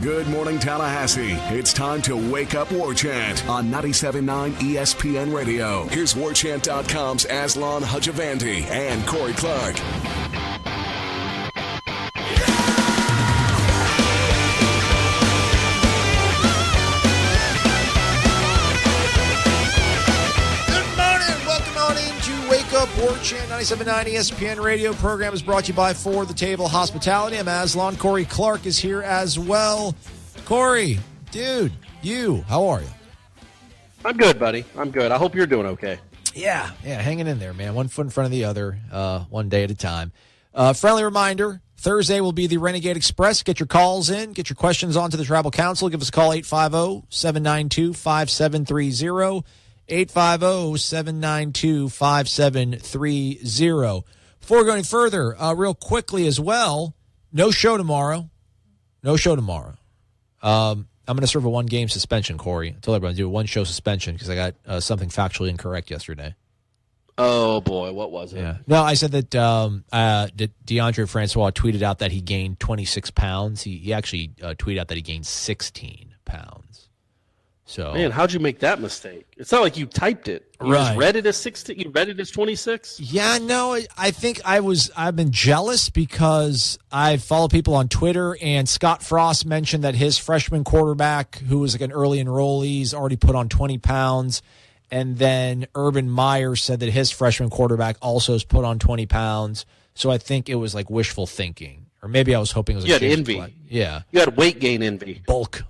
Good morning, Tallahassee. It's time to wake up War Chant on 97.9 ESPN Radio. Here's WarChant.com's Aslan Hajavandi and Corey Clark. War Chant 97.9 ESPN Radio program is brought to you by For the Table Hospitality. I'm Aslan. Corey Clark is here as well. Corey, dude, how are you? I'm good, buddy. I'm good. I hope you're doing okay. Yeah, hanging in there, man. One foot in front of the other, one day at a time. Friendly reminder, Thursday will be the Renegade Express. Get your calls in. Get your questions on to the Tribal Council. Give us a call, 850-792-5730. 850-792-5730. Before going further, real quickly as well, no show tomorrow. I'm going to serve a one-game suspension, Corey. I told everyone to do a one-show suspension because I got something factually incorrect yesterday. Oh, boy. What was it? Yeah. No, I said that DeAndre Francois tweeted out that he gained 26 pounds. He actually tweeted out that he gained 16 pounds. So, man, how'd you make that mistake? It's not like you typed it. You just read it as 16. You read it as 26. Yeah, no, I think I've been jealous because I follow people on Twitter, and Scott Frost mentioned that his freshman quarterback, who was like an early enrollee, has already put on 20 pounds. And then Urban Meyer said that his freshman quarterback also has put on 20 pounds. So I think it was like wishful thinking, or maybe I was hoping it was. You had envy. Yeah, you had weight gain envy. Bulk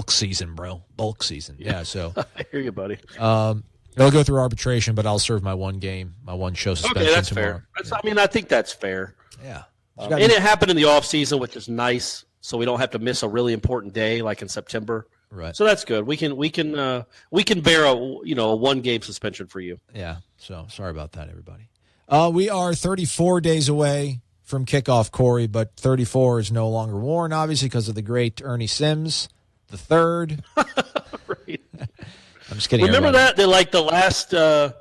season, bro. Bulk season. Yeah, so. I hear you, buddy. It'll go through arbitration, but I'll serve my one show suspension okay, that's tomorrow. Fair. I think that's fair. Yeah. And it happened in the off season, which is nice, so we don't have to miss a really important day like in September. Right. So that's good. We can bear a one-game suspension for you. Yeah. So sorry about that, everybody. We are 34 days away from kickoff, Corey, but 34 is no longer worn, obviously, because of the great Ernie Sims. The third. Right. I'm just kidding. Remember that? They're like the last. So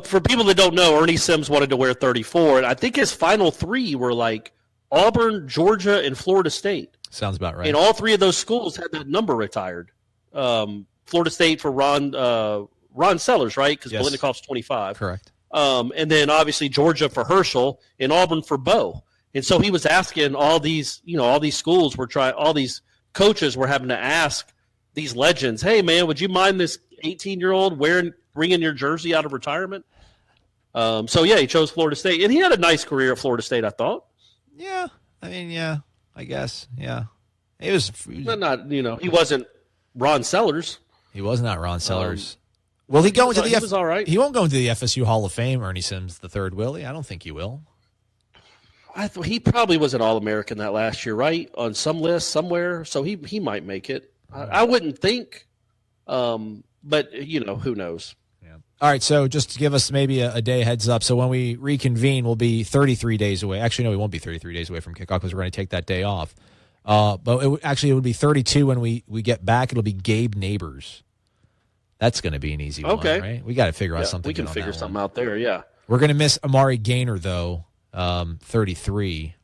for people that don't know, Ernie Sims wanted to wear 34, and I think his final three were like Auburn, Georgia, and Florida State. Sounds about right. And all three of those schools had that number retired. Florida State for Ron Sellers, right? Because yes. Biletnikoff's 25. Correct. And then obviously Georgia for Herschel and Auburn for Bo. And so he was asking all these schools were trying, all these coaches were having to ask these legends, hey, man, would you mind this 18-year-old bringing your jersey out of retirement? So, yeah, he chose Florida State. And he had a nice career at Florida State, I thought. Yeah. I mean, yeah, I guess. Yeah. He was not, he wasn't Ron Sellers. He was not Ron Sellers. Will he go into the He was all right. He won't go into the FSU Hall of Fame, Ernie Sims the third, will he? I don't think he will. I thought he probably was an All-American that last year, right? On some list somewhere, so he might make it. I wouldn't think, but who knows? Yeah. All right, so just to give us maybe a day heads up. So when we reconvene, we'll be 33 days away. Actually, no, we won't be 33 days away from kickoff because we're going to take that day off. But it would be 32 when we get back. It'll be Gabe Neighbors. That's going to be an easy one, right? We got to figure out something. We can figure something out there. Yeah. We're going to miss Amari Gaynor though. 33,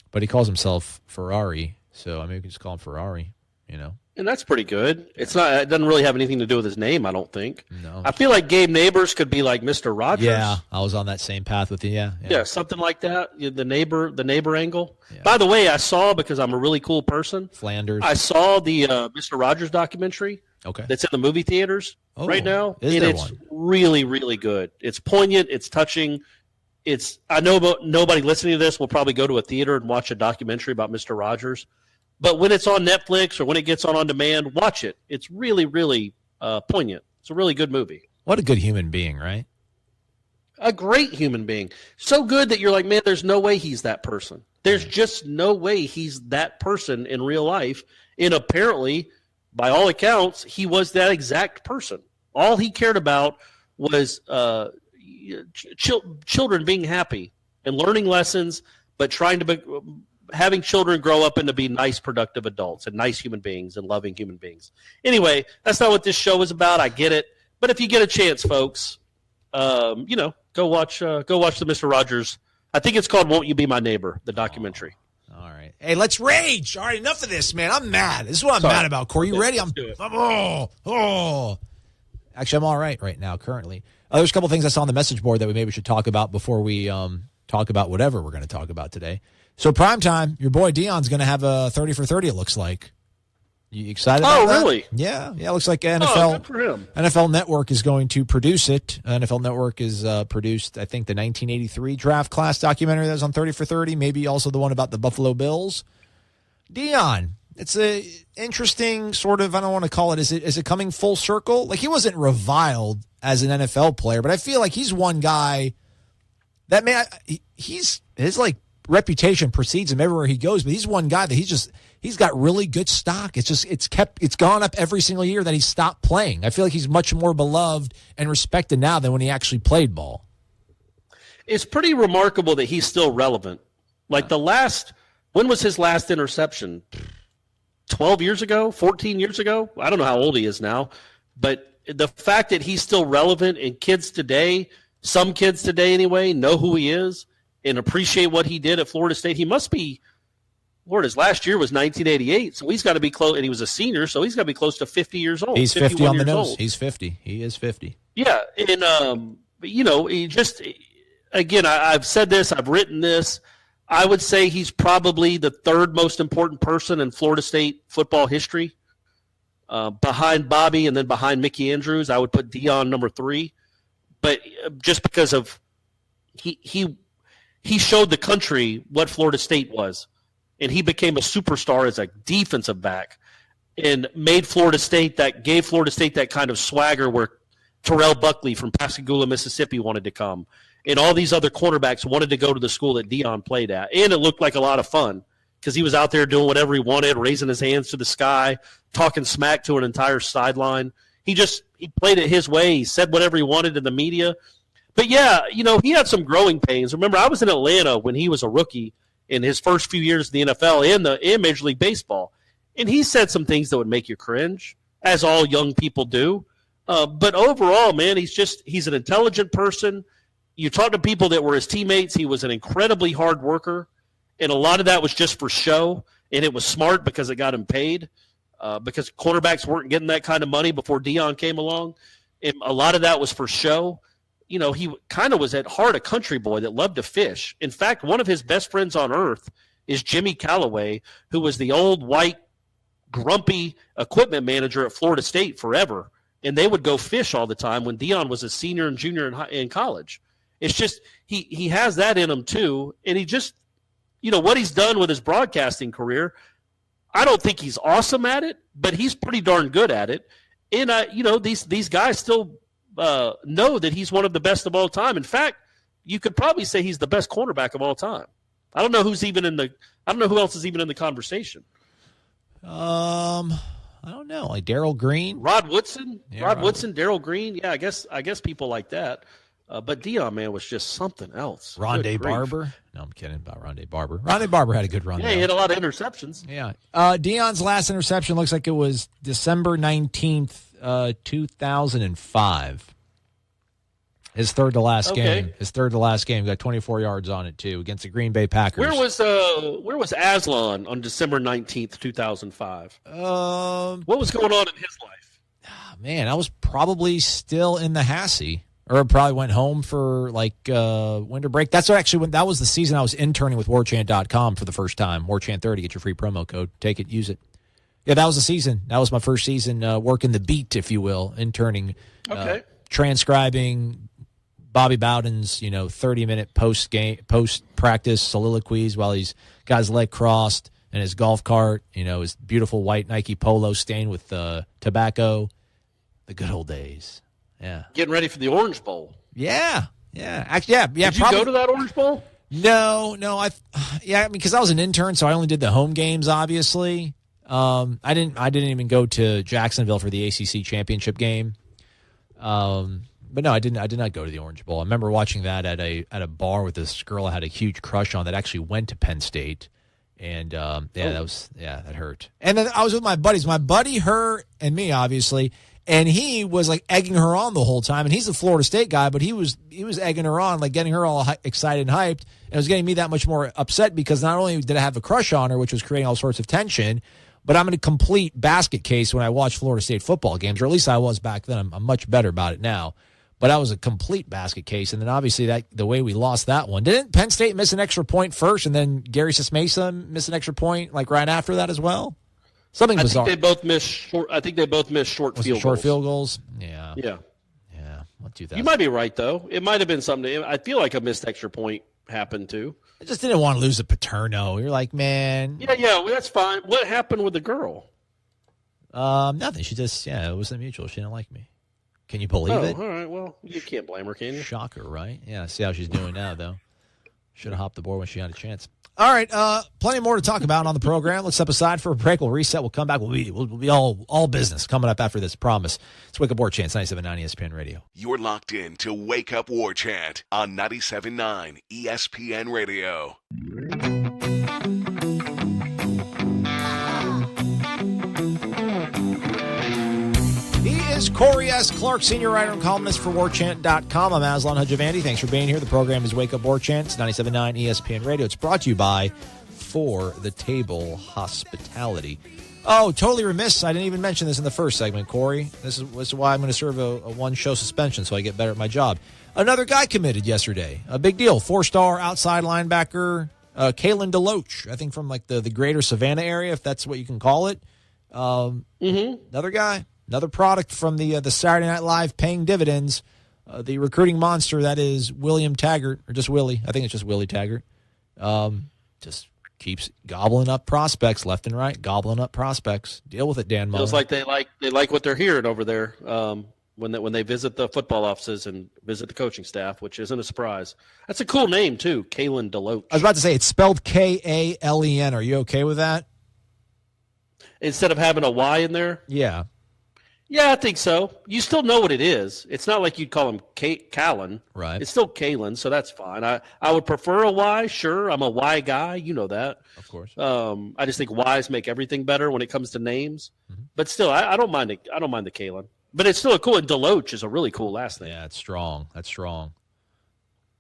but he calls himself Ferrari, so I mean we can just call him Ferrari, And that's pretty good. It doesn't really have anything to do with his name, I don't think. No. I feel like Gabe Neighbors could be like Mr. Rogers. Yeah, I was on that same path with you. Yeah, something like that. The neighbor angle. Yeah. By the way, I saw, because I'm a really cool person, Flanders. I saw the Mr. Rogers documentary. Okay. That's in the movie theaters right now. It's really, really good. It's poignant. It's touching. I know nobody listening to this will probably go to a theater and watch a documentary about Mr. Rogers, but when it's on Netflix or when it gets on demand, watch it. It's really, really poignant. It's a really good movie. What a good human being, right? A great human being. So good that you're like, man, there's no way he's that person. There's just no way he's that person in real life. And apparently, by all accounts, he was that exact person. All he cared about was children being happy and learning lessons, but having children grow up and to be nice, productive adults and nice human beings and loving human beings. Anyway, that's not what this show is about. I get it. But if you get a chance, folks, go watch the Mr. Rogers. I think it's called "Won't You Be My Neighbor," the documentary. All right. Hey, let's rage. All right, enough of this, man. I'm mad. This is what I'm mad about, Corey. You ready? Actually, I'm all right now, currently. There's a couple things I saw on the message board that we maybe should talk about before we talk about whatever we're going to talk about today. So, primetime, your boy Deion's going to have a 30 for 30, it looks like. You excited about that? Oh, really? Yeah. It looks like good for him. NFL Network is going to produce it. NFL Network is produced, I think, the 1983 draft class documentary that was on 30 for 30, maybe also the one about the Buffalo Bills. Deion, it's a interesting sort of, I don't want to call it, is it coming full circle? Like, he wasn't reviled as an NFL player, but I feel like he's one guy that, man, his like reputation precedes him everywhere he goes, but he's one guy that he's got really good stock. It's gone up every single year that he stopped playing. I feel like he's much more beloved and respected now than when he actually played ball. It's pretty remarkable that he's still relevant. Like when was his last interception? 12 years ago? 14 years ago? I don't know how old he is now. But the fact that he's still relevant and some kids today anyway, know who he is and appreciate what he did at Florida State. He must be, Lord, his last year was 1988, so he's got to be close, and he was a senior, so he's got to be close to 50 years old. He's 50 on the nose. Old. He's 50. He is 50. Yeah, and, he just, again, I've said this, I've written this. I would say he's probably the third most important person in Florida State football history. Behind Bobby and then behind Mickey Andrews, I would put Deion number 3. But just because of he showed the country what Florida State was. And he became a superstar as a defensive back and gave Florida State that kind of swagger where Terrell Buckley from Pascagoula, Mississippi wanted to come. And all these other cornerbacks wanted to go to the school that Deion played at. And it looked like a lot of fun because he was out there doing whatever he wanted, raising his hands to the sky, talking smack to an entire sideline. He played it his way. He said whatever he wanted in the media. But, yeah, he had some growing pains. Remember, I was in Atlanta when he was a rookie in his first few years in the NFL and Major League Baseball. And he said some things that would make you cringe, as all young people do. But overall, man, he's an intelligent person. You talk to people that were his teammates. He was an incredibly hard worker. And a lot of that was just for show. And it was smart because it got him paid. Because quarterbacks weren't getting that kind of money before Deion came along. And a lot of that was for show. He kind of was at heart a country boy that loved to fish. In fact, one of his best friends on earth is Jimmy Callaway, who was the old white, grumpy equipment manager at Florida State forever. And they would go fish all the time when Deion was a senior and junior in college. It's just he has that in him too. And he just, what he's done with his broadcasting career, I don't think he's awesome at it, but he's pretty darn good at it. And, these guys still know that he's one of the best of all time. In fact, you could probably say he's the best cornerback of all time. I don't know who else is even in the conversation. I don't know, like Darryl Green, Rod Woodson, Darryl Green. Yeah, I guess people like that. But Deion, man, was just something else. Rondé Barber. No, I'm kidding about Rondé Barber. Rondé Barber had a good run. Yeah, he had a lot of interceptions. Yeah. Deion's last interception looks like it was December 19th, 2005. His third to last game. His third to last game. Got 24 yards on it, too, against the Green Bay Packers. Where was Aslan on December 19th, 2005? What was going on in his life? Man, I was probably still in the Hassie. Or probably went home for, winter break. That was the season I was interning with warchant.com for the first time. Warchant 30, get your free promo code. Take it, use it. Yeah, that was the season. That was my first season working the beat, if you will, interning. Okay. Transcribing Bobby Bowden's, 30-minute post-practice soliloquies while he's got his leg crossed and his golf cart, his beautiful white Nike polo stained with tobacco. The good old days. Yeah. Getting ready for the Orange Bowl. Yeah. Actually, yeah. Did you go to that Orange Bowl? No. Because I was an intern, so I only did the home games, obviously. I didn't even go to Jacksonville for the ACC championship game. But no, I did not go to the Orange Bowl. I remember watching that at a bar with this girl I had a huge crush on that actually went to Penn State. And that hurt. And then I was with my buddies. My buddy, her, and me, obviously. And he was like egging her on the whole time. And he's a Florida State guy, but he was egging her on, like getting her all excited and hyped. And it was getting me that much more upset because not only did I have a crush on her, which was creating all sorts of tension, but I'm in a complete basket case when I watch Florida State football games, or at least I was back then. I'm much better about it now. But I was a complete basket case. And then obviously the way we lost that one. Didn't Penn State miss an extra point first and then Gary Sismesa miss an extra point like right after that as well? Something bizarre. I think they both missed short field goals. Yeah. Yeah. What do that? You might be right, though. It might have been something. I feel like a missed extra point happened, too. I just didn't want to lose to Paterno. You're like, man. Yeah, well, that's fine. What happened with the girl? Nothing. She just, it wasn't mutual. She didn't like me. Can you believe it? All right. Well, you can't blame her, can you? Shocker, right? Yeah, see how she's doing now, though. Should have hopped the board when she had a chance. All right, plenty more to talk about on the program. Let's step aside for a break. We'll reset. We'll come back. We'll be all business coming up after this. Promise. It's Wake Up War Chant, 97.9 ESPN Radio. You're locked in to Wake Up War Chant on 97.9 ESPN Radio. He is Corey S. Clark, senior writer and columnist for WarChant.com. I'm Aslan Hajavandi. Thanks for being here. The program is Wake Up War Chant. It's 97.9 ESPN Radio. It's brought to you by For the Table Hospitality. Oh, totally remiss. I didn't even mention this in the first segment, Corey. This is why I'm going to serve a one-show suspension so I get better at my job. Another guy committed yesterday. A big deal. 4-star outside linebacker, Kalen DeLoach, I think from like the greater Savannah area, if that's what you can call it. Another guy. Another product from the Saturday Night Live paying dividends, the recruiting monster that is William Taggart, or just Willie. I think it's just Willie Taggart. Just keeps gobbling up prospects left and right, gobbling up prospects. Deal with it, Dan Mullen. Feels like they like what they're hearing over there when they visit the football offices and visit the coaching staff, which isn't a surprise. That's a cool name too, Kalen DeLoach. I was about to say it's spelled Kalen. Are you okay with that? Instead of having a Y in there? Yeah. Yeah, I think so. You still know what it is. It's not like you'd call him Callan. Right. It's still Kalen, so that's fine. I would prefer a Y, sure. I'm a Y guy. You know that. Of course. I just think Ys make everything better when it comes to names. Mm-hmm. But still, I don't mind it. I don't mind the Kalen. But it's still a cool – and DeLoach is a really cool last name. Yeah, it's strong. That's strong.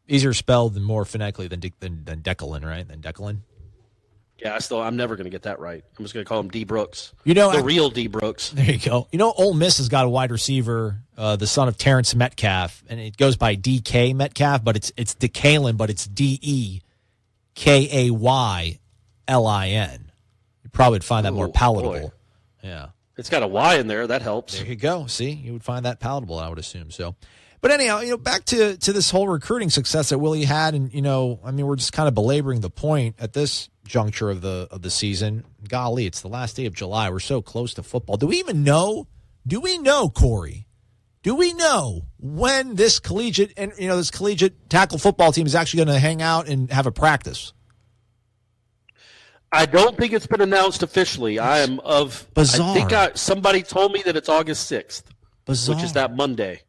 Easier spelled and more phonetically than Declan, right? Than Declan. Yeah, I'm never going to get that right. I'm just going to call him D. Brooks. Real D. Brooks. There you go. Ole Miss has got a wide receiver, the son of Terrence Metcalf, and it goes by DK Metcalf, but it's DeKalin, but it's DeKaylin. You probably would find that more palatable. Boy. Yeah. It's got a Y in there. That helps. There you go. See, you would find that palatable, I would assume. So, but anyhow, back to this whole recruiting success that Willie had, and we're just kind of belaboring the point at this juncture of the season. Golly, it's the last day of July. We're so close to football. Do we even know? Do we know, Corey? Do we know when this collegiate tackle football team is actually going to hang out and have a practice? I don't think it's been announced officially. Bizarre. I think somebody told me that it's August 6th, Bizarre. Which is that Monday.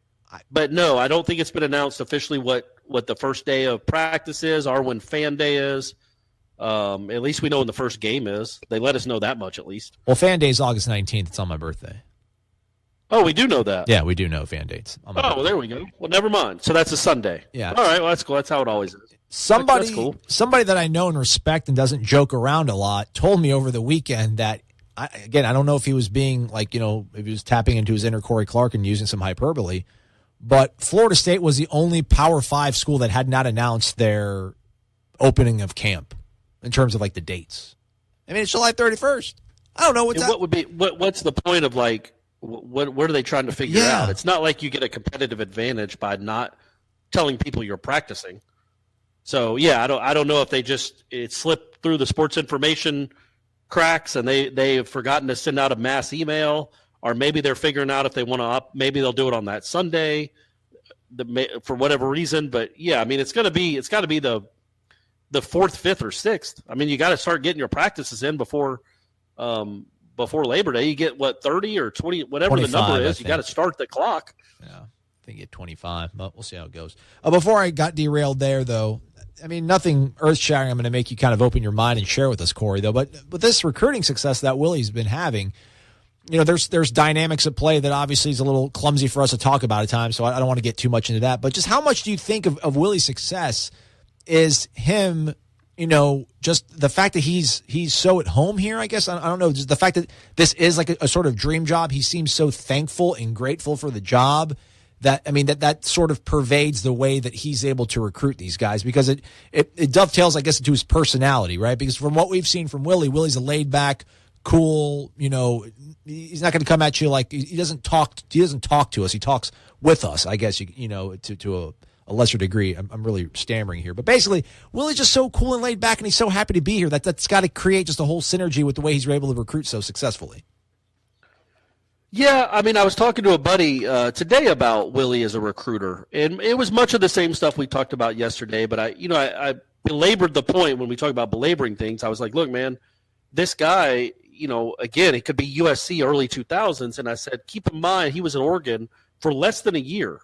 But no, I don't think it's been announced officially what the first day of practice is or when fan day is. At least we know when the first game is. They let us know that much at least. Well, fan day is August 19th. It's on my birthday. Oh, we do know that. Yeah, we do know fan dates. Well, there we go. Well, never mind. So that's a Sunday. Yeah. All right. Well, that's cool. That's how it always is. Somebody that I know and respect and doesn't joke around a lot told me over the weekend that, I don't know if he was being if he was tapping into his inner Corey Clark and using some hyperbole, but Florida State was the only Power 5 school that had not announced their opening of camp in terms of the dates. It's July 31st. I don't know what's the point of what are they trying to figure out? It's not like you get a competitive advantage by not telling people you're practicing. So I don't know if it slipped through the sports information cracks and they've forgotten to send out a mass email, or maybe they're figuring out if they want to maybe they'll do it on that Sunday for whatever reason. But it's got to be the 4th, 5th, or 6th. You got to start getting your practices in before Labor Day. You get 30 or 20, whatever the number is. You got to start the clock. Yeah, I think you get 25, but we'll see how it goes. Before I got derailed there, though, nothing earth-shattering. I'm going to make you kind of open your mind and share with us, Corey, though. But with this recruiting success that Willie's been having, there's dynamics at play that obviously is a little clumsy for us to talk about at times, so I don't want to get too much into that. But just how much do you think of Willie's success is him, just the fact that he's so at home here, I guess? I don't know, just the fact that this is like a sort of dream job. He seems so thankful and grateful for the job that sort of pervades the way that he's able to recruit these guys, because it dovetails, I guess, into his personality, right? Because from what we've seen from Willie's a laid back, cool, he's not going to come at you like he doesn't talk to us. He talks with us, I guess, to a lesser degree. I'm really stammering here, but basically Willie's just so cool and laid back, and he's so happy to be here that's got to create just a whole synergy with the way he's able to recruit so successfully. Yeah, I was talking to a buddy today about Willie as a recruiter, and it was much of the same stuff we talked about yesterday, but I belabored the point when we talk about belaboring things. I was like, look, man, this guy, again, it could be USC early 2000s. And I said, keep in mind, he was in Oregon for less than a year.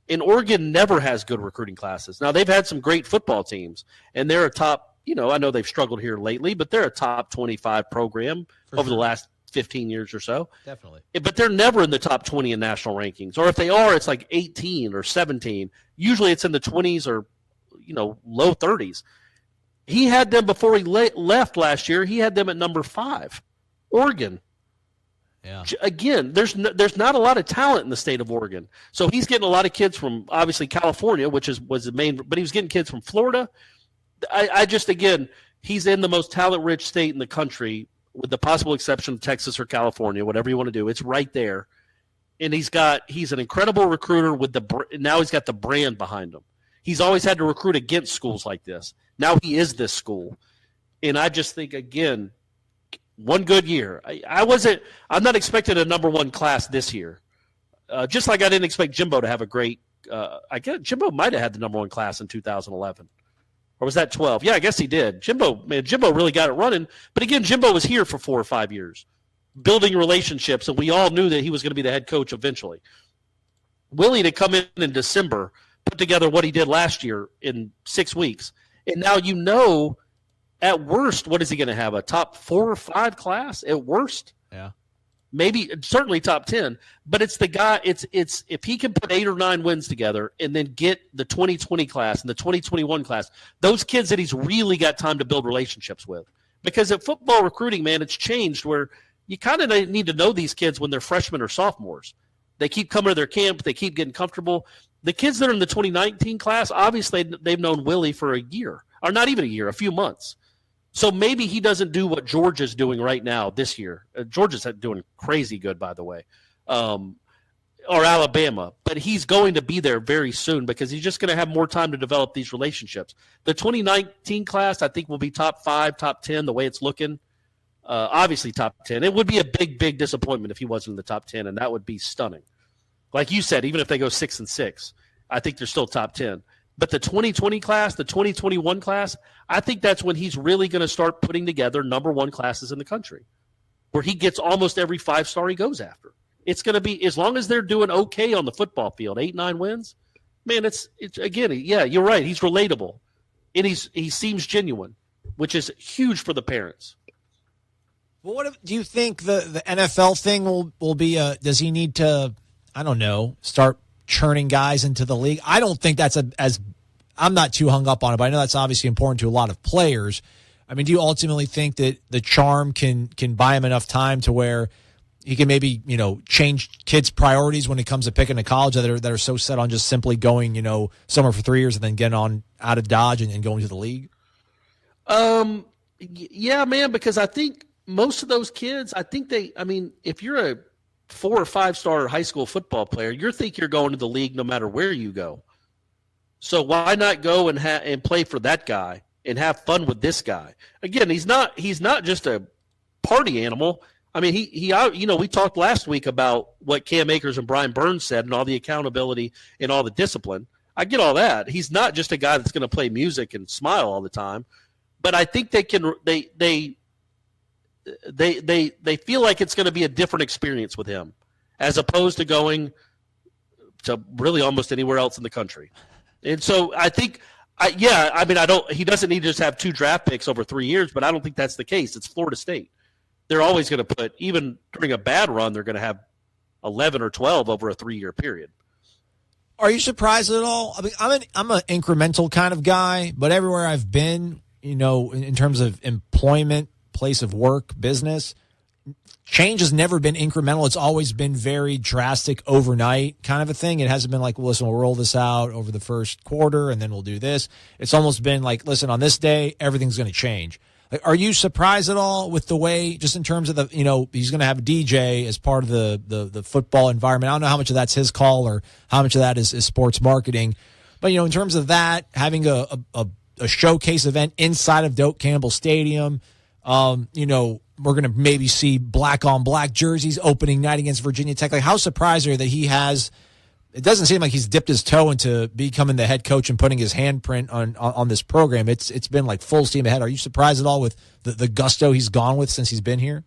And Oregon never has good recruiting classes. Now, they've had some great football teams, and they're a top, I know they've struggled here lately, but they're a top 25 program over the last 15 years or so. Definitely. But they're never in the top 20 in national rankings. Or if they are, it's like 18 or 17. Usually it's in the 20s or, low 30s. He had them before he left last year. He had them at number 5, Oregon. Yeah. Again, there's not a lot of talent in the state of Oregon. So he's getting a lot of kids from obviously California, which was the main, but he was getting kids from Florida. Again, he's in the most talent-rich state in the country, with the possible exception of Texas or California, whatever you want to do. It's right there. And he's an incredible recruiter now he's got the brand behind him. He's always had to recruit against schools like this. Now he is this school. And I just think, again, one good year. I'm not expecting a number 1 class this year. Just like I didn't expect Jimbo to have a great I guess Jimbo might have had the number 1 class in 2011. Or was that 12? Yeah, I guess he did. Jimbo really got it running. But again, Jimbo was here for 4 or 5 years, building relationships, and we all knew that he was going to be the head coach eventually. Willie to come in December, put together what he did last year in 6 weeks, and now at worst, what is he going to have, a top 4 or 5 class at worst? Yeah. Maybe, certainly top 10, but it's the guy, it's if he can put 8 or 9 wins together and then get the 2020 class and the 2021 class, those kids that he's really got time to build relationships with. Because at football recruiting, man, it's changed where you kind of need to know these kids when they're freshmen or sophomores. They keep coming to their camp. They keep getting comfortable. The kids that are in the 2019 class, obviously they've known Willie for a year, or not even a year, a few months. So maybe he doesn't do what Georgia's doing right now this year. Georgia's doing crazy good, by the way, or Alabama. But he's going to be there very soon because he's just going to have more time to develop these relationships. The 2019 class, I think, will be top 5, top 10, the way it's looking. Obviously top 10. It would be a big, big disappointment if he wasn't in the top 10, and that would be stunning. Like you said, even if they go 6-6, I think they're still top 10. But the 2020 class, the 2021 class, I think that's when he's really going to start putting together number 1 classes in the country, where he gets almost every 5-star he goes after. It's going to be, as long as they're doing okay on the football field, 8-9 wins, man, it's again, yeah, you're right. He's relatable, and he seems genuine, which is huge for the parents. Well, what do you think the NFL thing will be? Does he need to, I don't know, start churning guys into the league? I don't think that's as I'm not too hung up on it, but I know that's obviously important to a lot of players. I mean, do you ultimately think that the charm can buy him enough time to where he can maybe, change kids' priorities when it comes to picking a college that are so set on just simply going, somewhere for 3 years and then getting on out of Dodge and going to the league? Yeah, man, because I think most of those kids, if you're a 4 or 5-star high school football player, you think you're going to the league no matter where you go. So why not go and play for that guy and have fun with this guy? Again, he's not just a party animal. I mean, we talked last week about what Cam Akers and Brian Burns said and all the accountability and all the discipline. I get all that. He's not just a guy that's going to play music and smile all the time. But I think they feel like it's going to be a different experience with him as opposed to going to really almost anywhere else in the country. And so I think, he doesn't need to just have 2 draft picks over 3 years, but I don't think that's the case. It's Florida State. they're always going to put, even during a bad run, they're going to have 11 or 12 over a 3-year period. Are you surprised at all? I mean, I'm an incremental kind of guy, but everywhere I've been, in terms of employment, place of work, business, change has never been incremental. It's always been very drastic overnight kind of a thing. It hasn't been like, well, listen, we'll roll this out over the first quarter and then we'll do this. It's almost been like, listen, on this day, everything's going to change. Like, are you surprised at all with the way, just in terms of he's going to have a DJ as part of the football environment? I don't know how much of that's his call or how much of that is sports marketing. But, in terms of that, having a showcase event inside of Doak Campbell Stadium, we're going to maybe see black on black jerseys opening night against Virginia Tech. Like, how surprised are you that he has? It doesn't seem like he's dipped his toe into becoming the head coach and putting his handprint on this program. It's been like full steam ahead. Are you surprised at all with the gusto he's gone with since he's been here?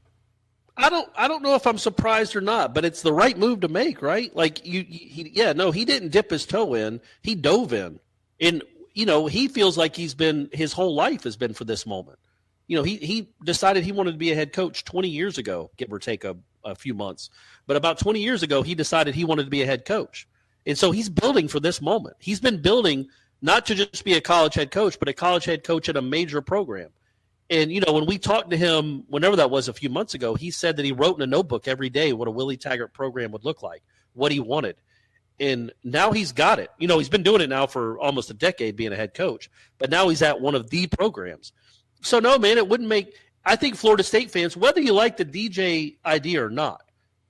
I don't know if I'm surprised or not, but it's the right move to make, right? Like he didn't dip his toe in. He dove in. And he feels like his whole life has been for this moment. He decided he wanted to be a head coach 20 years ago, give or take a few months. But about 20 years ago, he decided he wanted to be a head coach. And so he's building for this moment. He's been building not to just be a college head coach, but a college head coach at a major program. And, when we talked to him, whenever that was a few months ago, he said that he wrote in a notebook every day what a Willie Taggart program would look like, what he wanted. And now he's got it. He's been doing it now for almost a decade being a head coach, but now he's at one of the programs. So, no, man, it wouldn't make – I think Florida State fans, whether you like the DJ idea or not,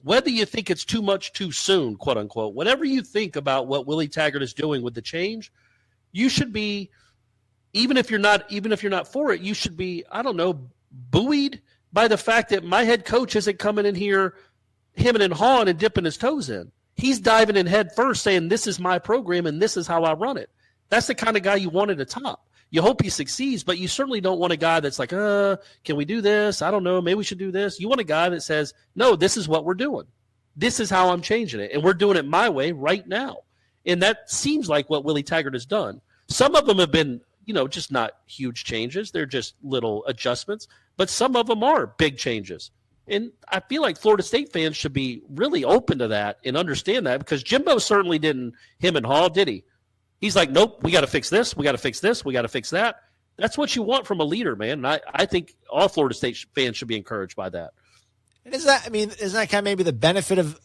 whether you think it's too much too soon, quote unquote, whatever you think about what Willie Taggart is doing with the change, you should be, even if you're not for it, you should be, I don't know, buoyed by the fact that my head coach isn't coming in here hemming and hawing and dipping his toes in. He's diving in head first saying, this is my program and this is how I run it. That's the kind of guy you want at the top. You hope he succeeds, but you certainly don't want a guy that's like, can we do this? I don't know. Maybe we should do this. You want a guy that says, no, this is what we're doing. This is how I'm changing it, and we're doing it my way right now. And that seems like what Willie Taggart has done. Some of them have been, just not huge changes. They're just little adjustments, but some of them are big changes. And I feel like Florida State fans should be really open to that and understand that, because Jimbo certainly didn't hem and haw, did he? He's like, nope, we got to fix this. We got to fix this. We got to fix that. That's what you want from a leader, man. And I think all Florida State fans should be encouraged by that. And isn't that kind of maybe the benefit of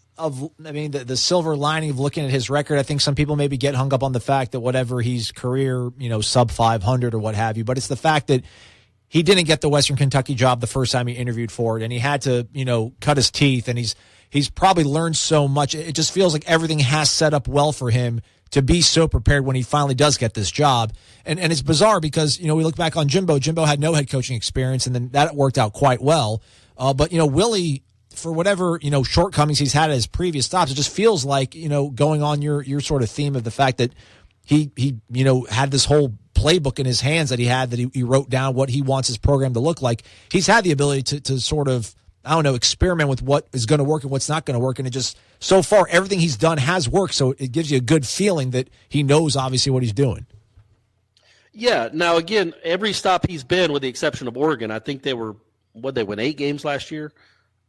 the silver lining of looking at his record? I think some people maybe get hung up on the fact that whatever he's career, sub 500 or what have you, but it's the fact that he didn't get the Western Kentucky job the first time he interviewed for it, and he had to, cut his teeth, and he's probably learned so much. It just feels like everything has set up well for him to be so prepared when he finally does get this job. And it's bizarre because, we look back on Jimbo. Jimbo had no head coaching experience, and then that worked out quite well. But, Willie, for whatever, shortcomings he's had at his previous stops, it just feels like, going on your sort of theme of the fact that he had this whole playbook in his hands that he wrote down what he wants his program to look like. He's had the ability to sort of, experiment with what is going to work and what's not going to work. And it just, so far, everything he's done has worked. So it gives you a good feeling that he knows, obviously, what he's doing. Yeah. Now, again, every stop he's been, with the exception of Oregon, I think they won 8 games last year.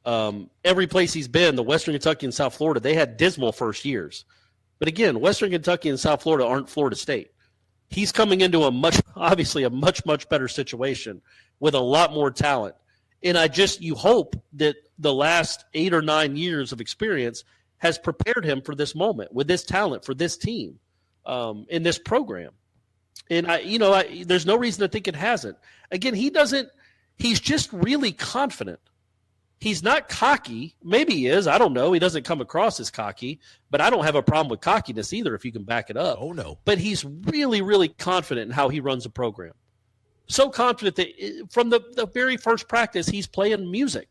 Every place he's been, the Western Kentucky and South Florida, they had dismal first years. But again, Western Kentucky and South Florida aren't Florida State. He's coming into a much better situation with a lot more talent. And you hope that the last 8 or 9 years of experience has prepared him for this moment with this talent, for this team, in this program. And there's no reason to think it hasn't. Again, he's just really confident. He's not cocky. Maybe he is. I don't know. He doesn't come across as cocky, but I don't have a problem with cockiness either if you can back it up. Oh, no. But he's really, really confident in how he runs a program. So confident that from the very first practice, he's playing music.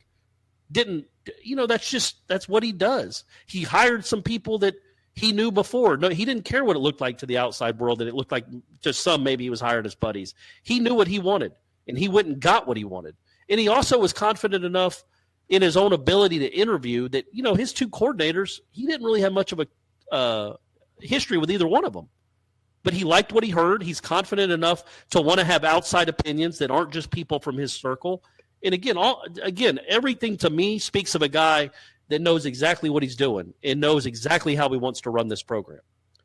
That's what he does. He hired some people that he knew before. No, he didn't care what it looked like to the outside world, and it looked like to some maybe he was hired as buddies. He knew what he wanted, and he went and got what he wanted. And he also was confident enough in his own ability to interview that, his 2 coordinators, he didn't really have much of a history with either one of them. But he liked what he heard. He's confident enough to want to have outside opinions that aren't just people from his circle. And again, everything to me speaks of a guy that knows exactly what he's doing and knows exactly how he wants to run this program.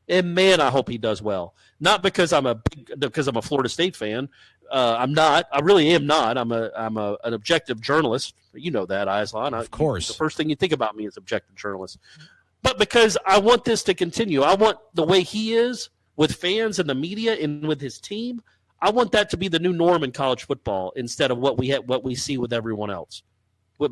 And man, I hope he does well. Not because I'm a Florida State fan. I'm not. I really am not. I'm an objective journalist. You know that, Islan. Of course. The first thing you think about me is objective journalist. But because I want this to continue. I want the way he is with fans and the media and with his team. I want that to be the new norm in college football instead of what we see with everyone else,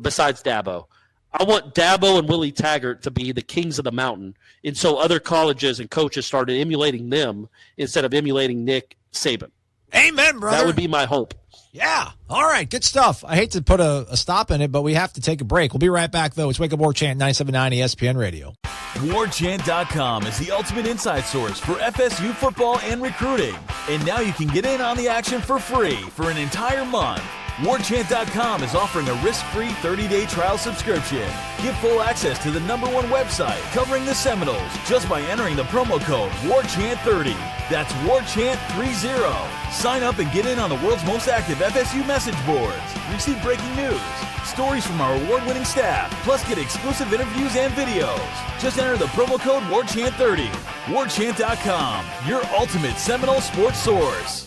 besides Dabo. I want Dabo and Willie Taggart to be the kings of the mountain, and so other colleges and coaches started emulating them instead of emulating Nick Saban. Amen, brother. That would be my hope. Yeah. All right. Good stuff. I hate to put a stop in it, but we have to take a break. We'll be right back, though. It's Wake Up War Chant, 97.9 ESPN Radio. WarChant.com is the ultimate inside source for FSU football and recruiting. And now you can get in on the action for free for an entire month. WarChant.com is offering a risk-free 30-day trial subscription. Get full access to the #1 website covering the Seminoles just by entering the promo code WarChant30. That's WarChant30. Sign up and get in on the world's most active FSU message boards. Receive breaking news, stories from our award-winning staff, plus get exclusive interviews and videos. Just enter the promo code WarChant30. WarChant.com, your ultimate Seminole sports source.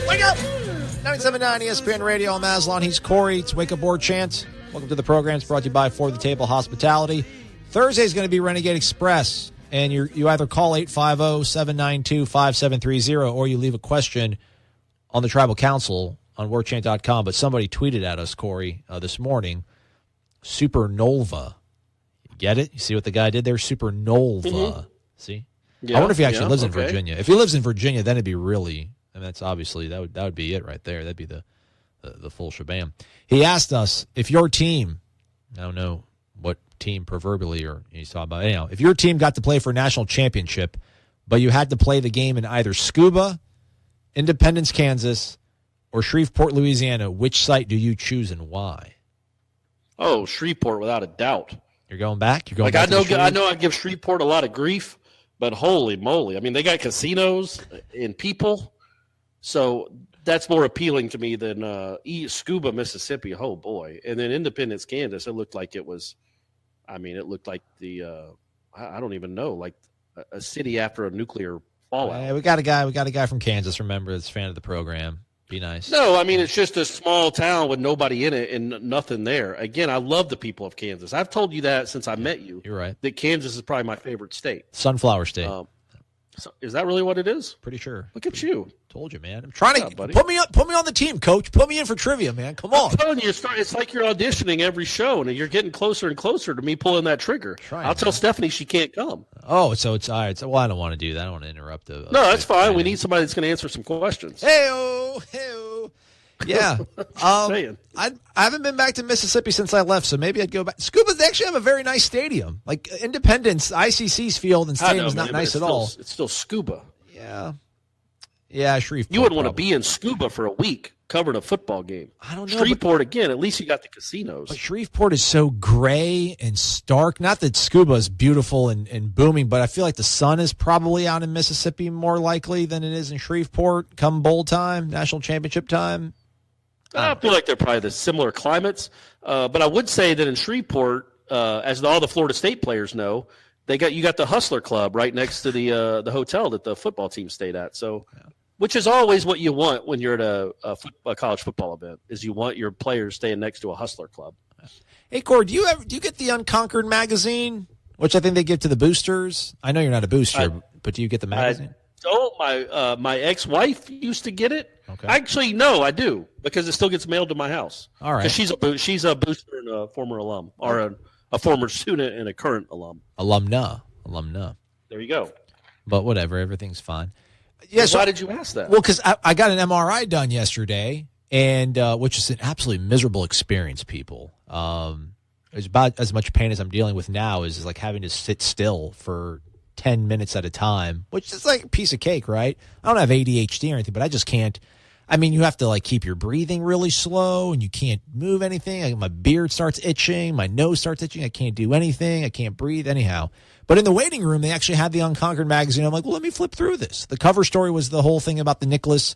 Wake up! 97.9 ESPN Radio. I'm Aslan. He's Corey. It's Wake Up War Chant. Welcome to the program. It's brought to you by For the Table Hospitality. Thursday is going to be Renegade Express, and you either call 850-792-5730 or you leave a question on the Tribal Council on warchant.com. But somebody tweeted at us, Corey, this morning, Supernova. You get it? You see what the guy did there? Supernova. Mm-hmm. See? Yeah, I wonder if he actually lives in Virginia. If he lives in Virginia, then it'd be really, and that's obviously, that would be it right there. That'd be the full shabam. He asked us, if your team, I don't know what team proverbially or he's talking about, anyhow, if your team got to play for a national championship, but you had to play the game in either Scuba, Independence, Kansas, or Shreveport, Louisiana, which site do you choose and why? Oh, Shreveport, without a doubt. You're going back? You're going back back? I know I give Shreveport a lot of grief, but holy moly. I mean, they got casinos and people, so that's more appealing to me than Scuba, Mississippi. Oh, boy. And then Independence, Kansas, it looked like it was, I don't even know, like a city after a nuclear fallout. Yeah, we got a guy from Kansas, remember, that's a fan of the program. Be nice. No, I mean, it's just a small town with nobody in it and nothing there. Again, I love the people of Kansas. I've told you that since I met you. You're right. That Kansas is probably my favorite state. Sunflower State. So is that really what it is? Pretty sure. Look at you. Told you, man. I'm trying to put me on the team, Coach. Put me in for trivia, man. Come on. I'm telling you, it's like you're auditioning every show, and you're getting closer and closer to me pulling that trigger. I'll tell Stephanie she can't come. Oh, so it's all right. Well, I don't want to do that. I don't want to interrupt. No, that's fine. We need somebody that's going to answer some questions. Hey-oh. Yeah. I haven't been back to Mississippi since I left, so maybe I'd go back. Scuba, they actually have a very nice stadium. Like Independence, ICC's field and stadium is not nice at all. It's still Scuba. Yeah, Shreveport. You wouldn't want to be in Scuba for a week covering a football game. I don't know. Shreveport, again, at least you got the casinos. But Shreveport is so gray and stark. Not that Scuba is beautiful and booming, but I feel like the sun is probably out in Mississippi more likely than it is in Shreveport come bowl time, national championship time. I feel like they're probably the similar climates. But I would say that in Shreveport, as all the Florida State players know, you got the Hustler Club right next to the hotel that the football team stayed at. So, which is always what you want when you're at a college football event, is you want your players staying next to a Hustler Club. Hey, Cord, do you get the Unconquered magazine, which I think they give to the boosters? I know you're not a booster, but do you get the magazine? My ex-wife used to get it. Okay. Actually, no, I do, because it still gets mailed to my house. All right. Because she's a booster and a former alum, or a former student and a current alum. Alumna. There you go. But whatever, everything's fine. Yeah. So why did you ask that? Well, because I got an MRI done yesterday, and which is an absolutely miserable experience, people. It's about as much pain as I'm dealing with now is like having to sit still for 10 minutes at a time, which is like a piece of cake, right? I don't have ADHD or anything, but I just can't. I mean, you have to like keep your breathing really slow, and you can't move anything. Like, my beard starts itching, my nose starts itching. I can't do anything. I can't breathe anyhow. But in the waiting room, they actually had the Unconquered magazine. I'm like, well, let me flip through this. The cover story was the whole thing about the Nicholas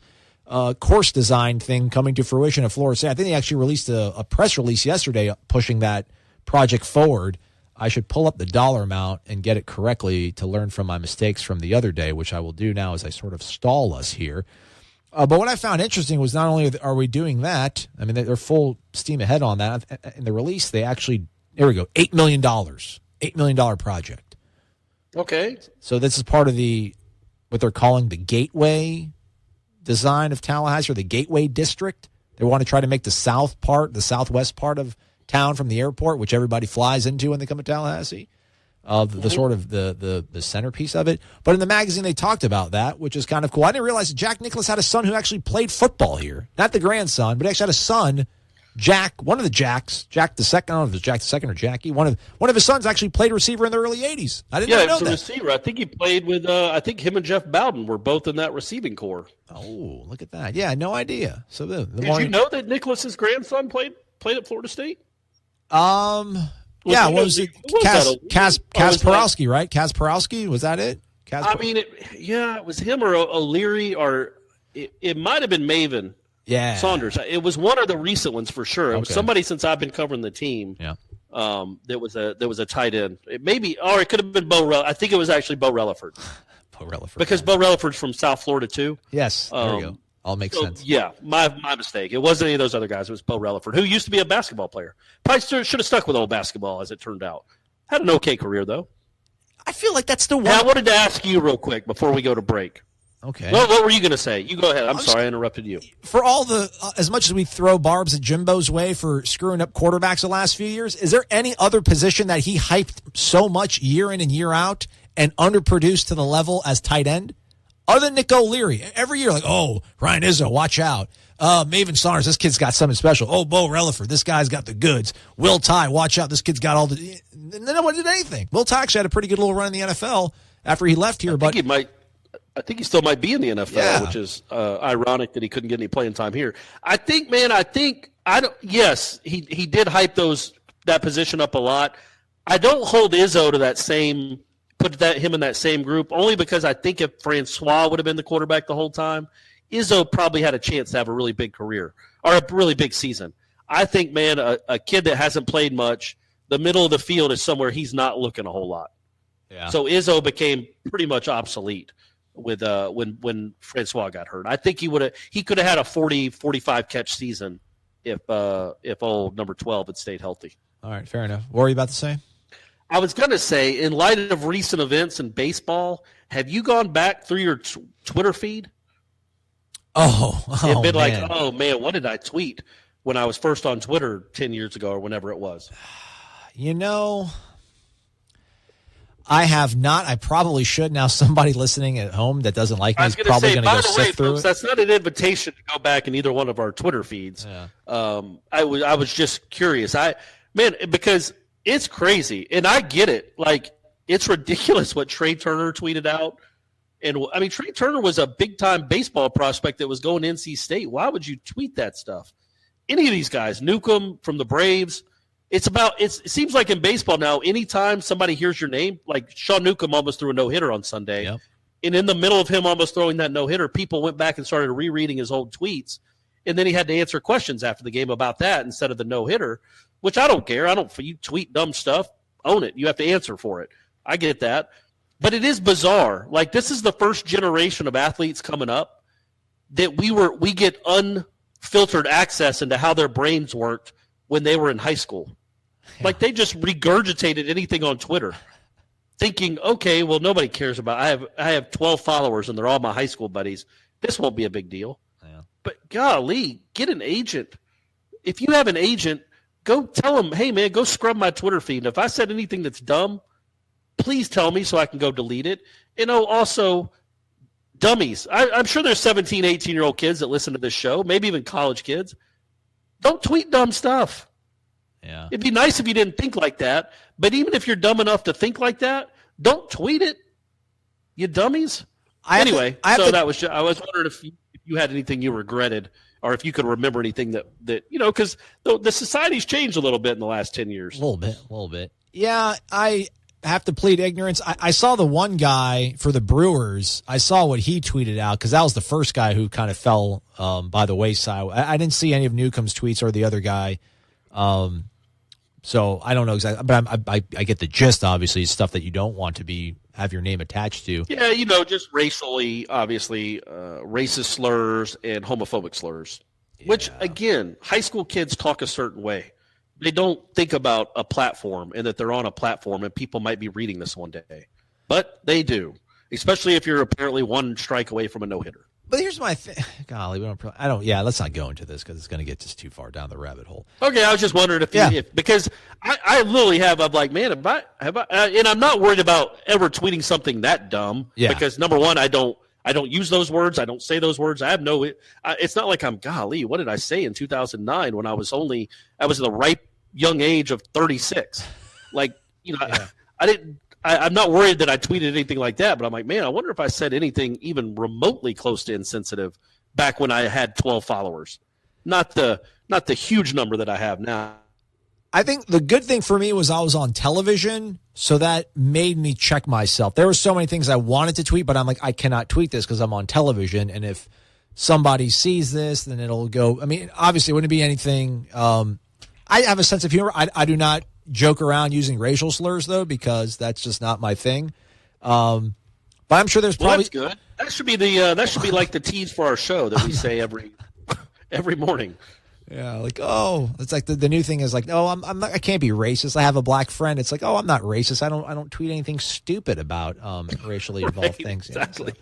course design thing coming to fruition at Florida State. I think they actually released a press release yesterday pushing that project forward. I should pull up the dollar amount and get it correctly to learn from my mistakes from the other day, which I will do now as I sort of stall us here. But what I found interesting was not only are we doing that, I mean, they're full steam ahead on that. In the release, they actually, there we go, $8 million. $8 million project. Okay. So this is part of what they're calling the gateway design of Tallahassee, or the gateway district. They want to try to make the southwest part of town from the airport, which everybody flies into when they come to Tallahassee. The sort of the centerpiece of it. But in the magazine, they talked about that, which is kind of cool. I didn't realize that Jack Nicklaus had a son who actually played football here. Not the grandson, but he actually had a son, Jack, one of the Jacks, Jack the second. I don't know if it was Jack the second or Jackie. One of his sons actually played receiver in the early 80s. I didn't know that. Yeah, he was a receiver. I think he played with, I think him and Jeff Bowden were both in that receiving corps. Oh, look at that. Yeah, no idea. So Did you know that Nicholas's grandson played at Florida State? Yeah, what was it? Kasparowski, right? Kasparowski, was that it? I mean, it was him or O'Leary, or it might have been Maven. Yeah, Saunders. It was one of the recent ones for sure. It was somebody since I've been covering the team. Yeah. There was a tight end. It could have been Bo. I think it was actually Bo Relaford. Bo Relaford, because Bo Relaford's from South Florida too. Yes, there you go. All makes sense. Yeah, my mistake. It wasn't any of those other guys. It was Bo Relaford, who used to be a basketball player. Probably should have stuck with old basketball, as it turned out. Had an okay career, though. I feel like that's the one. Now, I wanted to ask you real quick before we go to break. Okay. Well, what were you going to say? You go ahead. I'm sorry I interrupted you. For all as much as we throw barbs at Jimbo's way for screwing up quarterbacks the last few years, is there any other position that he hyped so much year in and year out and underproduced to the level as tight end? Other than Nick O'Leary, every year, like, oh, Ryan Izzo, watch out. Maven Saunders, this kid's got something special. Oh, Bo Relaford, this guy's got the goods. Will Tye, watch out, this kid's got all the. And no one did anything. Will Tye actually had a pretty good little run in the NFL after he left here. I think he still might be in the NFL, which is ironic that he couldn't get any playing time here. Yes, he did hype that position up a lot. I don't hold Izzo to that same. Him in that same group, only because I think if Francois would have been the quarterback the whole time, Izzo probably had a chance to have a really big career or a really big season. I think, man, a kid that hasn't played much, the middle of the field is somewhere he's not looking a whole lot. Yeah. So Izzo became pretty much obsolete with when Francois got hurt. I think he could have had a 40, 45 catch season if old number 12 had stayed healthy. All right, fair enough. What were you about to say? I was going to say, in light of recent events in baseball, have you gone back through your Twitter feed? And been like, oh, man, what did I tweet when I was first on Twitter 10 years ago or whenever it was? I have not. I probably should. Now, somebody listening at home that doesn't like me is probably going to go sift through it. That's not an invitation to go back in either one of our Twitter feeds. Yeah. I was just curious. Because – it's crazy, and I get it. Like, it's ridiculous what Trey Turner tweeted out. And, I mean, Trey Turner was a big-time baseball prospect that was going to NC State. Why would you tweet that stuff? Any of these guys, Newcomb from the Braves, it seems like in baseball now, anytime somebody hears your name, like Sean Newcomb almost threw a no-hitter on Sunday, yep. And in the middle of him almost throwing that no-hitter, people went back and started rereading his old tweets, and then he had to answer questions after the game about that instead of the no-hitter. Which I don't care. You tweet dumb stuff, own it. You have to answer for it. I get that. But it is bizarre. Like, this is the first generation of athletes coming up that we get unfiltered access into how their brains worked when they were in high school. Yeah. Like, they just regurgitated anything on Twitter, thinking, okay, well, nobody cares about it. I have 12 followers, and they're all my high school buddies. This won't be a big deal. Yeah. But golly, get an agent. If you have an agent, go tell them, hey, man, go scrub my Twitter feed. And if I said anything that's dumb, please tell me so I can go delete it. Also, dummies. I'm sure there's 17, 18-year-old kids that listen to this show, maybe even college kids. Don't tweet dumb stuff. Yeah. It'd be nice if you didn't think like that. But even if you're dumb enough to think like that, don't tweet it. You dummies. I was wondering if you you had anything you regretted, or if you could remember anything that because the society's changed a little bit in the last 10 years. A little bit. Yeah, I have to plead ignorance. I saw the one guy for the Brewers. I saw what he tweeted out because that was the first guy who kind of fell by the wayside. I didn't see any of Newcomb's tweets or the other guy. So I don't know exactly, but I get the gist. Obviously, stuff that you don't want to have your name attached to. Yeah, just racially, obviously, racist slurs and homophobic slurs. Yeah. Which again, high school kids talk a certain way. They don't think about a platform and that they're on a platform and people might be reading this one day. But they do, especially if you're apparently one strike away from a no-hitter. But here's my thing. Golly, let's not go into this because it's going to get just too far down the rabbit hole. Okay, I was just wondering if because I literally I'm like, man, and I'm not worried about ever tweeting something that dumb. Yeah. Because number one, I don't use those words. I don't say those words. I have it's not like golly, what did I say in 2009 when I was in the ripe young age of 36? Like, yeah. I'm not worried that I tweeted anything like that, but I'm like, man, I wonder if I said anything even remotely close to insensitive back when I had 12 followers. Not the huge number that I have now. I think the good thing for me was I was on television, so that made me check myself. There were so many things I wanted to tweet, but I'm like, I cannot tweet this because I'm on television, and if somebody sees this, then it'll go. I mean, obviously, it wouldn't be anything. I have a sense of humor. I do not joke around using racial slurs, though, because that's just not my thing. But I'm sure there's probably that's good. That should be like the tease for our show that we say every morning. Yeah, like, it's like the new thing is like, no, I'm not, I can't be racist. I have a black friend. It's like, I'm not racist. I don't tweet anything stupid about racially involved things. Exactly.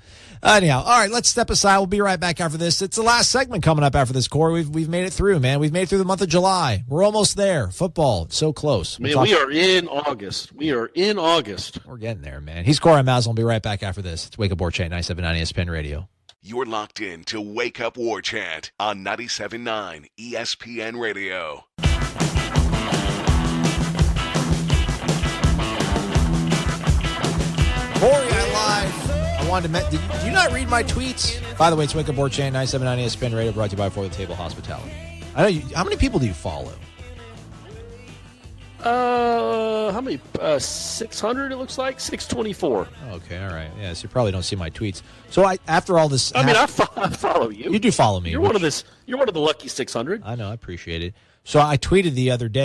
Anyhow, all right, let's step aside. We'll be right back after this. It's the last segment coming up after this, Corey. We've made it through, man. We've made it through the month of July. We're almost there. Football, so close. Man, we are in August. We're getting there, man. He's Corey Maslin. We'll be right back after this. It's Wake Up War Chant, 97.9 ESPN Radio. You're locked in to Wake Up War Chant on 97.9 ESPN Radio. Corey, I lied. I wanted to did you not read my tweets? By the way, it's Wake Up War Chant, 97.9 ESPN Radio, brought to you by For the Table Hospitality. I know how many people do you follow? How many? 600, it looks like. 624. Okay, all right. Yeah, so you probably don't see my tweets. So after all this... I follow you. You do follow me. You're one of the lucky 600. I know, I appreciate it. So I tweeted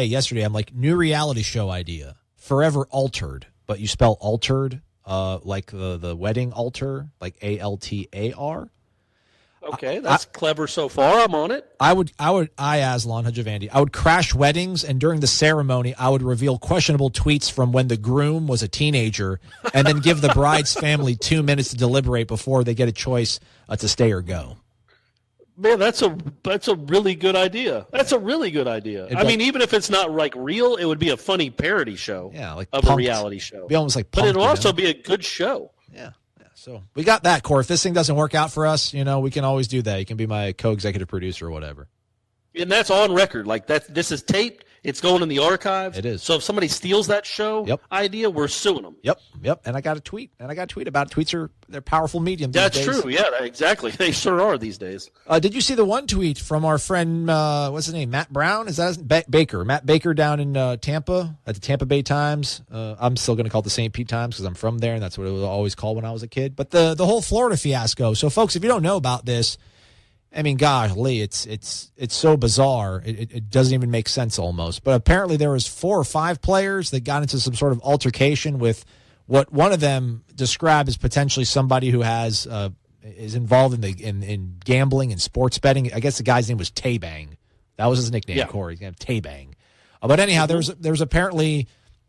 yesterday, I'm like, new reality show idea. Forever Altered. But you spell altered like the wedding altar, like ALTAR. Okay, that's clever so far. I'm on it. Aslan Hajavandi, I would crash weddings, and during the ceremony, I would reveal questionable tweets from when the groom was a teenager, and then give the bride's family 2 minutes to deliberate before they get a choice to stay or go. Man, that's a really good idea. That's a really good idea. I mean, even if it's not like real, it would be a funny parody show. Yeah, like of a reality show. It'd be almost like, but it'll also be a good show. Yeah. So we got that, Corey. If this thing doesn't work out for us, we can always do that. You can be my co-executive producer or whatever. And that's on record. Like this is taped. It's going in the archives. It is. So if somebody steals that show idea, we're suing them. Yep. And I got a tweet. About it. Tweets they're powerful medium these days. That's true. Yeah, exactly. They sure are these days. Did you see the one tweet from our friend, what's his name, Matt Brown? Is that his Baker? Matt Baker down in Tampa at the Tampa Bay Times. I'm still going to call it the St. Pete Times because I'm from there, and that's what it was always called when I was a kid. But the whole Florida fiasco. So, folks, if you don't know about this, I mean, gosh, Lee, it's so bizarre. It doesn't even make sense almost. But apparently there was 4 or 5 players that got into some sort of altercation with what one of them described as potentially somebody who is involved in gambling and sports betting. I guess the guy's name was Taybang. That was his nickname, Corey. He's going to have Taybang. But anyhow, there's apparently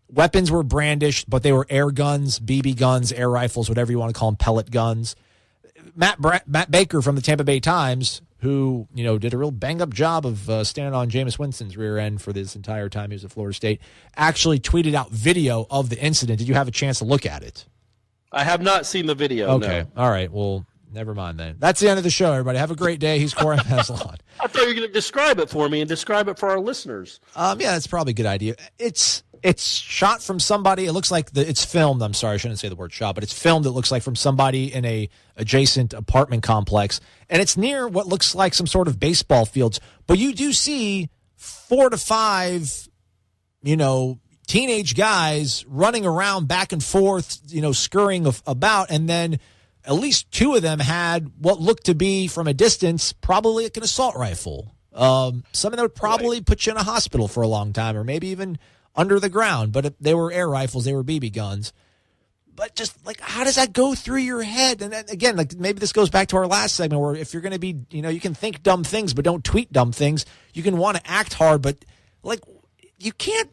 weapons were brandished, but they were air guns, BB guns, air rifles, whatever you want to call them, pellet guns. Matt Baker from the Tampa Bay Times, who did a real bang-up job of standing on Jameis Winston's rear end for this entire time he was at Florida State, actually tweeted out video of the incident. Did you have a chance to look at it? I have not seen the video. Okay, no. All right. Well, never mind then. That's the end of the show, everybody. Have a great day. He's Corey Maslin. I thought you were going to describe it for me and describe it for our listeners. Yeah, that's probably a good idea. It's It's shot from somebody. It looks like it's filmed. I'm sorry, I shouldn't say the word shot, but it's filmed. It looks like from somebody in a adjacent apartment complex, and it's near what looks like some sort of baseball fields. But you do see 4 to 5, teenage guys running around back and forth, scurrying about, and then at least 2 of them had what looked to be, from a distance, probably like an assault rifle. Something that would probably put you in a hospital for a long time, or maybe even under the ground. But they were air rifles, they were BB guns. But just how does that go through your head? And then, again, maybe this goes back to our last segment, where if you're going to be, you can think dumb things, but don't tweet dumb things. You can want to act hard, but you can't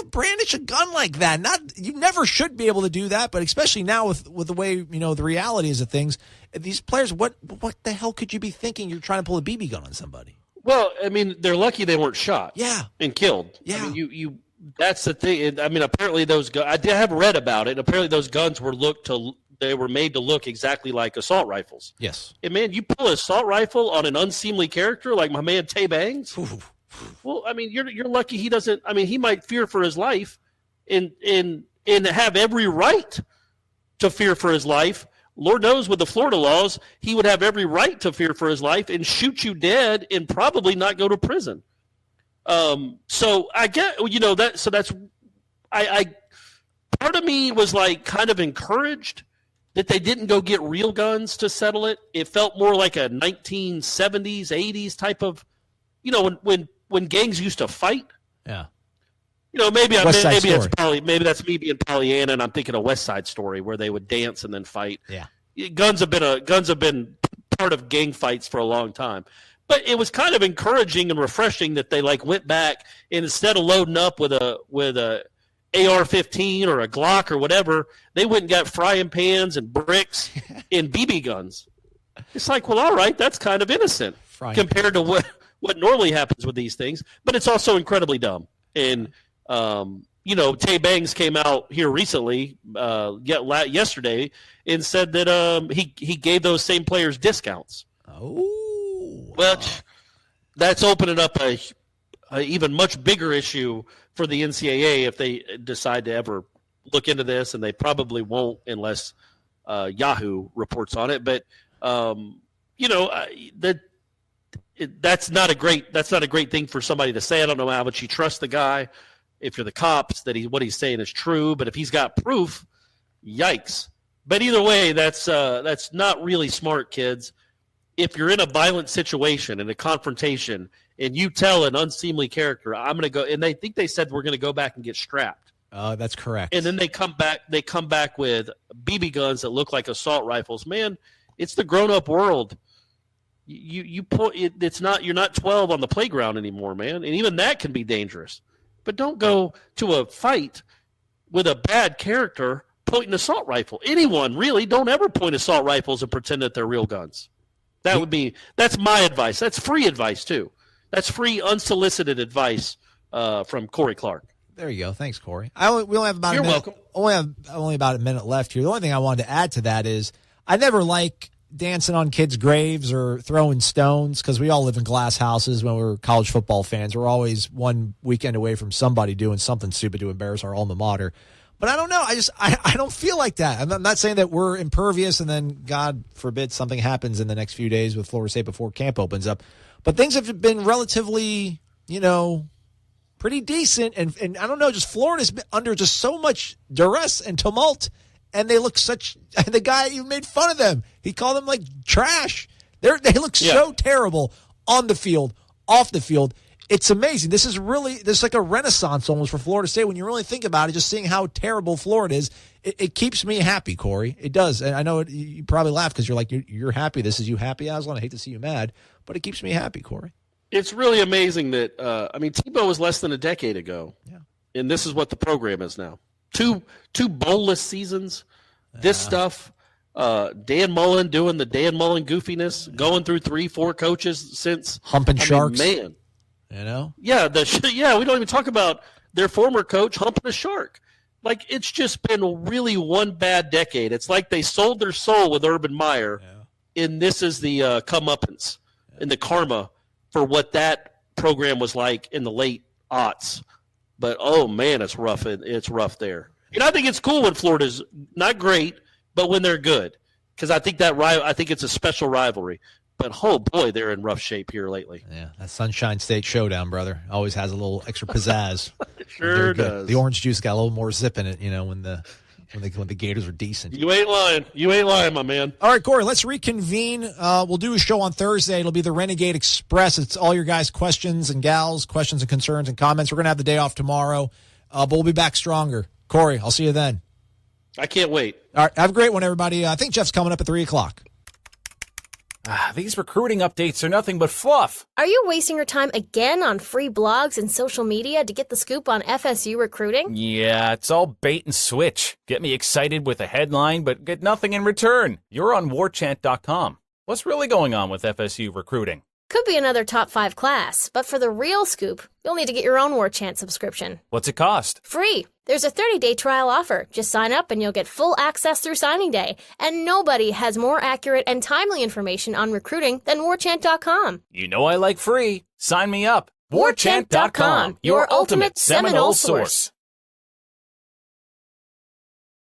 brandish a gun like that. You never should be able to do that, but especially now with the way, the reality is of things, these players, what the hell could you be thinking? You're trying to pull a BB gun on somebody. Well, I mean, they're lucky they weren't shot. Yeah. And killed. Yeah. I mean, that's the thing. I mean, apparently those guns, I have read about it. Apparently those guns were made to look exactly like assault rifles. Yes. And man, you pull an assault rifle on an unseemly character like my man Tay Bangs. Well, I mean, you're lucky he doesn't. I mean, he might fear for his life, and have every right to fear for his life. Lord knows, with the Florida laws, he would have every right to fear for his life and shoot you dead and probably not go to prison. So I get, that. So that's, I part of me was kind of encouraged that they didn't go get real guns to settle it. It felt more like a 1970s, 80s type of, when gangs used to fight. Yeah. Maybe that's me being Pollyanna, and I'm thinking a West Side Story where they would dance and then fight. Yeah. Guns have been part of gang fights for a long time. But it was kind of encouraging and refreshing that they went back, and instead of loading up with a AR-15 or a Glock or whatever, they went and got frying pans and bricks and BB guns. It's well, all right, that's kind of innocent compared to what normally happens with these things, but it's also incredibly dumb. And Tay Bangs came out here recently, yesterday, and said that he gave those same players discounts. Oh, well, that's opening up a even much bigger issue for the NCAA if they decide to ever look into this, and they probably won't unless Yahoo reports on it. But that's not a great thing for somebody to say. I don't know how much you trust the guy. If you're the cops, that what he's saying is true, but if he's got proof, yikes. But either way, that's not really smart, kids. If you're in a violent situation, in a confrontation, and you tell an unseemly character, I'm going to go, and they said we're going to go back and get strapped. That's correct. And then they come back with BB guns that look like assault rifles. Man, it's the grown-up world. It's not, you're not 12 on the playground anymore, man, and even that can be dangerous. But don't go to a fight with a bad character pointing an assault rifle. Anyone, really, don't ever point assault rifles and pretend that they're real guns. That's my advice. That's free advice too. That's free, unsolicited advice from Corey Clark. There you go. Thanks, Corey. We only have about You're welcome. Only about a minute left here. The only thing I wanted to add to that is I never like dancing on kids' graves or throwing stones, because we all live in glass houses when we're college football fans. We're always one weekend away from somebody doing something stupid to embarrass our alma mater. But I don't know. I don't feel like that. I'm not saying that we're impervious and then, God forbid, something happens in the next few days with Florida State before camp opens up. But things have been relatively, pretty decent. And I don't know, just Florida's been under just so much duress and tumult. And they look the guy even made fun of them. He called them trash. They look so terrible on the field, off the field. It's amazing. This is like a renaissance almost for Florida State. When you really think about it, just seeing how terrible Florida is, it keeps me happy, Corey. It does. And I know you probably laugh because you're happy. This is you happy, Aslan. I hate to see you mad, but it keeps me happy, Corey. It's really amazing that, Tebow was less than a decade ago. Yeah. And this is what the program is now. Two bowlless seasons, this stuff, Dan Mullen doing the Dan Mullen goofiness, going through 3-4 coaches since humping sharks. Man, yeah, we don't even talk about their former coach humping a shark. It's just been really one bad decade. It's like they sold their soul with Urban Meyer, and this is the comeuppance and the karma for what that program was like in the late aughts. but oh man, it's rough. It's rough there. And I think it's cool when Florida's not great, but when they're good, because I think it's a special rivalry. But oh boy, they're in rough shape here lately. Yeah, that Sunshine State showdown, brother, always has a little extra pizzazz. It sure does. The orange juice got a little more zip in it, when the Gators are decent. You ain't lying, my man. All right, Corey, let's reconvene. We'll do a show on Thursday. It'll be the Renegade Express. It's all your guys' questions and gals, questions and concerns and comments. We're going to have the day off tomorrow, but we'll be back stronger. Corey, I'll see you then. I can't wait. All right, have a great one, everybody. I think Jeff's coming up at 3 o'clock. These recruiting updates are nothing but fluff. Are you wasting your time again on free blogs and social media to get the scoop on FSU recruiting? Yeah, it's all bait and switch. Get me excited with a headline, but get nothing in return. You're on warchant.com. What's really going on with FSU recruiting? Could be another top 5 class, but for the real scoop, you'll need to get your own War Chant subscription. What's it cost? Free. There's a 30-day trial offer. Just sign up and you'll get full access through signing day. And nobody has more accurate and timely information on recruiting than warchant.com. You know I like free. Sign me up. Warchant.com, your ultimate Seminole source.